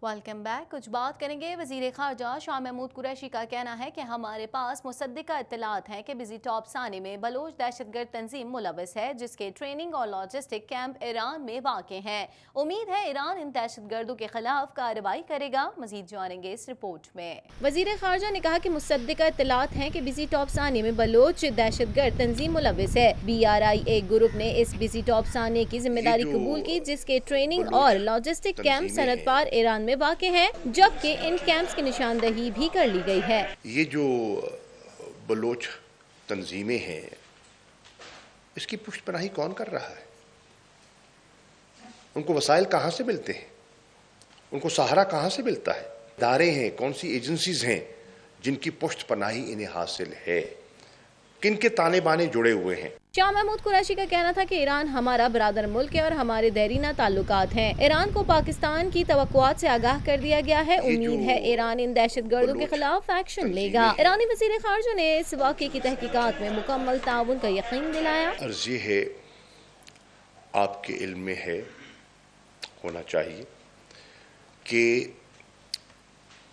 Welcome back. کچھ بات کریں گے وزیر خارجہ شاہ محمود قریشی کا کہنا ہے کہ ہمارے پاس مصدقہ اطلاعات ہیں کہ بزی ٹاپ ثانی میں بلوچ دہشت گرد تنظیم ملوث ہے جس کے ٹریننگ اور لاجسٹک کیمپ ایران میں واقع ہیں۔ امید ہے ایران ان دہشت گردوں کے خلاف کارروائی کرے گا۔ مزید جانیں گے اس رپورٹ میں۔ وزیر خارجہ نے کہا کہ مصدقہ اطلاعات ہیں کہ بزی ٹاپ ثانی میں بلوچ دہشت گرد تنظیم ملوث ہے۔ BRI گروپ نے اس بزی ٹاپ ثانی کی ذمہ داری قبول کی جس کے ٹریننگ اور لاجسٹک کیمپ سرحد پار ایران میں واقع ہیں، جبکہ ان کیمپس کی نشاندہی بھی کر لی گئی ہے۔ یہ جو بلوچ تنظیمیں ہیں اس کی پشت پناہی کون کر رہا ہے؟ ان کو وسائل کہاں سے ملتے ہیں؟ ان کو سہارا کہاں سے ملتا ہے؟ ادارے ہیں، کون سی ایجنسیز ہیں جن کی پشت پناہی انہیں حاصل ہے؟ کن کے تانے بانے جڑے ہوئے ہیں؟ شاہ محمود قریشی کا کہنا تھا کہ ایران ہمارا برادر ملک ہے اور ہمارے دیرینہ تعلقات ہیں۔ ایران کو پاکستان کی توقعات سے آگاہ کر دیا گیا ہے۔ امید ہے ایران ان دہشت گردوں کے خلاف ایکشن لے گا۔ ایرانی وزیر خارجہ نے اس واقعے کی تحقیقات میں مکمل تعاون کا یقین دلایا۔ عرض یہ ہے، آپ کے علم میں ہے، ہونا چاہیے کہ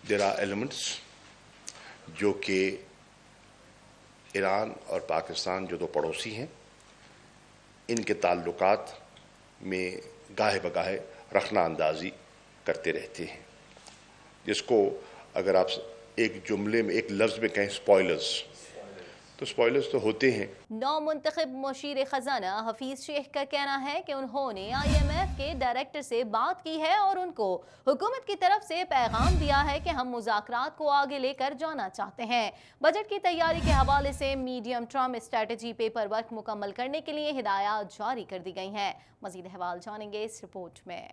there are elements جو کہ ایران اور پاکستان جو دو پڑوسی ہیں ان کے تعلقات میں گاہے بگاہے رخنہ اندازی کرتے رہتے ہیں، جس کو اگر آپ ایک جملے میں ایک لفظ میں کہیں سپوائلرز، تو سپوائلرز تو ہوتے ہیں۔ نو منتخب مشیر خزانہ حفیظ شیخ کا کہنا ہے کہ انہوں نے IMF کے ڈائریکٹر سے بات کی ہے اور ان کو حکومت کی طرف سے پیغام دیا ہے کہ ہم مذاکرات کو آگے لے کر جانا چاہتے ہیں۔ بجٹ کی تیاری کے حوالے سے medium term strategy paper work مکمل کرنے کے لیے ہدایات جاری کر دی گئی ہیں۔ مزید احوال جانیں گے اس رپورٹ میں۔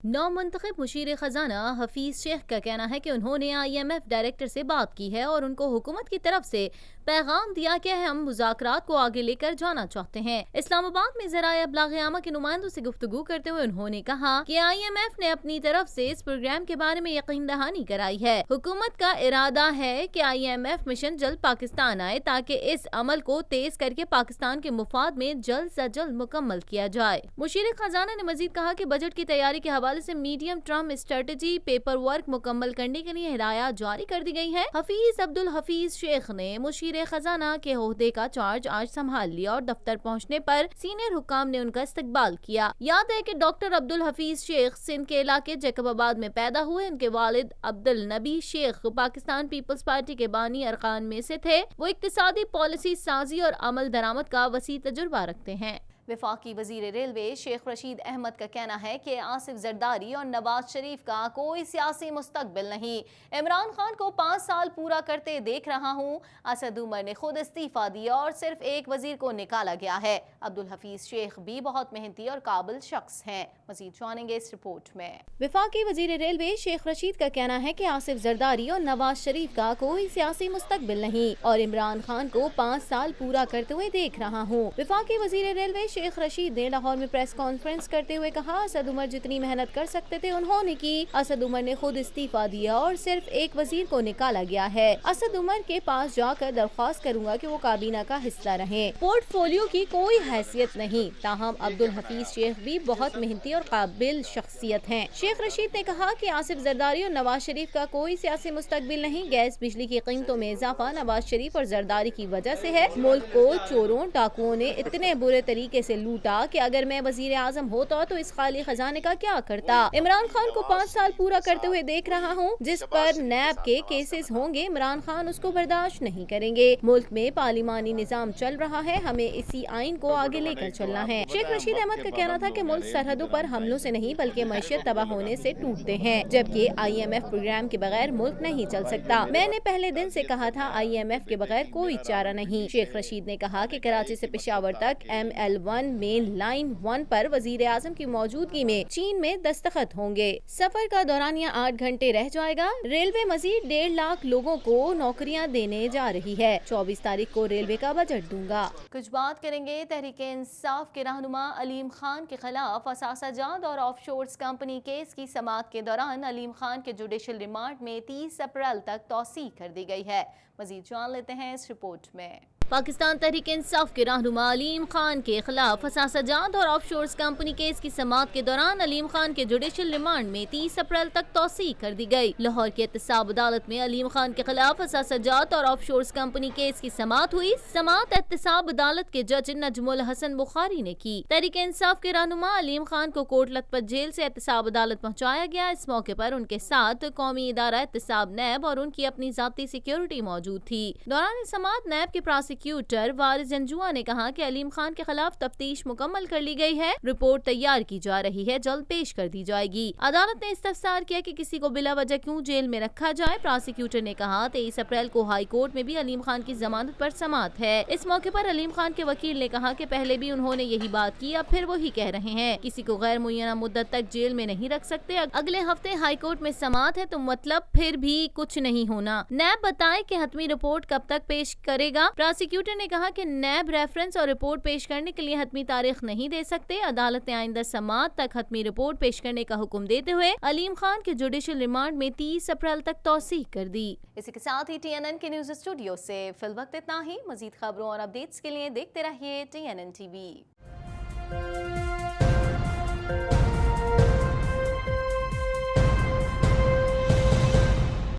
نو منتخب مشیر خزانہ حفیظ شیخ کا کہنا ہے کہ انہوں نے IMF ڈائریکٹر سے بات کی ہے اور ان کو حکومت کی طرف سے پیغام دیا کہ ہم مذاکرات کو آگے لے کر جانا چاہتے ہیں۔ اسلام آباد میں ذرائع ابلاغ عامہ کے نمائندوں سے گفتگو کرتے ہوئے انہوں نے کہا کہ IMF نے اپنی طرف سے اس پروگرام کے بارے میں یقین دہانی کرائی ہے۔ حکومت کا ارادہ ہے کہ IMF مشن جلد پاکستان آئے تاکہ اس عمل کو تیز کر کے پاکستان کے مفاد میں جلد سے جلد مکمل کیا جائے۔ مشیر خزانہ نے مزید کہا کہ بجٹ کی تیاری کے حوالے سے medium term strategy paper work مکمل کرنے کے لیے ہدایات جاری کر دی گئی ہیں۔ حفیظ عبدالحفیظ شیخ نے مشیر خزانہ کے عہدے کا چارج آج سنبھال لیا اور دفتر پہنچنے پر سینئر حکام نے ان کا استقبال کیا۔ یاد ہے کہ ڈاکٹر عبدالحفیظ شیخ سندھ کے علاقے جیکب آباد میں پیدا ہوئے۔ ان کے والد عبدالنبی شیخ پاکستان پیپلز پارٹی کے بانی ارکان میں سے تھے۔ وہ اقتصادی پالیسی سازی اور عمل درآمد کا وسیع تجربہ رکھتے ہیں۔ وفاقی وزیر ریلوے شیخ رشید احمد کا کہنا ہے کہ آصف زرداری اور نواز شریف کا کوئی سیاسی مستقبل نہیں۔ عمران خان کو 5 سال پورا کرتے دیکھ رہا ہوں۔ اسد عمر نے خود استعفیٰ دیا اور صرف ایک وزیر کو نکالا گیا ہے۔ عبدالحفیظ شیخ بھی بہت محنتی اور قابل شخص ہیں۔ مزید جانیں گے اس رپورٹ میں۔ وفاقی وزیر ریلوے شیخ رشید کا کہنا ہے کہ آصف زرداری اور نواز شریف کا کوئی سیاسی مستقبل نہیں اور عمران خان کو 5 سال پورا کرتے ہوئے دیکھ رہا ہوں۔ وفاقی وزیر ریلوے شیخ رشید نے لاہور میں پریس کانفرنس کرتے ہوئے کہا، اسد عمر جتنی محنت کر سکتے تھے انہوں نے کی۔ اسد عمر نے خود استعفیٰ دیا اور صرف ایک وزیر کو نکالا گیا ہے۔ اسد عمر کے پاس جا کر درخواست کروں گا کہ وہ کابینہ کا حصہ رہیں۔ پورٹ فولیو کی کوئی حیثیت نہیں، تاہم عبدالحفیظ شیخ بھی بہت محنتی اور قابل شخصیت ہیں۔ شیخ رشید نے کہا کہ آصف زرداری اور نواز شریف کا کوئی سیاسی مستقبل نہیں۔ گیس بجلی کی قیمتوں میں اضافہ نواز شریف اور زرداری کی وجہ سے ہے۔ ملک کو چوروں ڈاکوؤں نے اتنے برے طریقے سے لوٹا کہ اگر میں وزیر اعظم ہوتا تو اس خالی خزانے کا کیا کرتا۔ عمران خان کو 5 سال پورا کرتے ہوئے دیکھ رہا ہوں۔ جس پر نیب کے کیسز ہوں گے عمران خان اس کو برداشت نہیں کریں گے۔ ملک میں پارلیمانی نظام چل رہا ہے، ہمیں اسی آئین کو آگے لے کر چلنا ہے۔ شیخ رشید احمد کا کہنا تھا کہ ملک سرحدوں پر حملوں سے نہیں بلکہ معیشت تباہ ہونے سے ٹوٹتے ہیں، جبکہ IMF پروگرام کے بغیر ملک نہیں چل سکتا۔ میں نے پہلے دن سے کہا تھا IMF کے بغیر کوئی چارہ نہیں۔ شیخ رشید نے کہا کہ کراچی سے پشاور تک ML1 1 مین لائن 1 پر وزیر اعظم کی موجودگی میں چین میں دستخط ہوں گے۔ سفر کا دورانیہ 8 گھنٹے رہ جائے گا۔ ریلوے مزید 1.5 لاکھ لوگوں کو نوکریاں دینے جا رہی ہے۔ 24 تاریخ کو ریلوے کا بجٹ دوں گا۔ کچھ بات کریں گے تحریک انصاف کے رہنما علیم خان کے خلاف اثاثہ جات اور آف شورز کمپنی کیس کی سماعت کے دوران علیم خان کے جوڈیشل ریمانڈ میں 30 اپریل تک توسیع کر دی گئی ہے۔ مزید جان لیتے ہیں اس رپورٹ میں۔ پاکستان تحریک انصاف کے رہنما علیم خان کے خلاف اثاثہ جات اور آف شورز کمپنی کیس کی سماعت کے دوران علیم خان کے جوڈیشل ریمانڈ میں 30 اپریل تک توسیع کر دی گئی۔ لاہور کی احتساب عدالت میں علیم خان کے خلاف اثاثہ جات اور آف شورز کمپنی کیس کی سماعت ہوئی۔ سماعت احتساب عدالت کے جج نجم الحسن بخاری نے کی۔ تحریک انصاف کے رہنما علیم خان کو کوٹ لکھپت جیل سے احتساب عدالت پہنچایا گیا۔ اس موقع پر ان کے ساتھ قومی ادارہ احتساب نیب اور ان کی اپنی ذاتی سیکیورٹی موجود تھی۔ دوران سماعت نیب کے پراسیکیوٹر وارث جنجوعہ نے کہا کہ علیم خان کے خلاف تفتیش مکمل کر لی گئی ہے، رپورٹ تیار کی جا رہی ہے، جلد پیش کر دی جائے گی۔ عدالت نے استفسار کیا کہ کسی کو بلا وجہ کیوں جیل میں رکھا جائے۔ پراسیکیوٹر نے کہا 23 اپریل کو ہائی کورٹ میں بھی علیم خان کی ضمانت پر سماعت ہے۔ اس موقع پر علیم خان کے وکیل نے کہا کہ پہلے بھی انہوں نے یہی بات کی، اب پھر وہی کہہ رہے ہیں، کسی کو غیر معینہ مدت تک جیل میں نہیں رکھ سکتے۔ اگلے ہفتے ہائی کورٹ میں سماعت ہے تو مطلب پھر بھی کچھ نہیں ہونا۔ نیب بتائے کہ حتمی رپورٹ کب تک پیش کرے گا۔ پراسیکیوٹر نے کہا کہ نیب ریفرنس اور رپورٹ پیش کرنے کے لیے حتمی تاریخ نہیں دے سکتے۔ عدالت نے آئندہ سماعت تک حتمی رپورٹ پیش کرنے کا حکم دیتے ہوئے علیم خان کے جوڈیشل ریمانڈ میں 30 اپریل تک توسیع کر دی۔ اسی کے ساتھ ہی TNN کے نیوز اسٹوڈیو سے فی الوقت اتنا ہی۔ مزید خبروں اور اپڈیٹس کے لیے دیکھتے رہیے TNN TV۔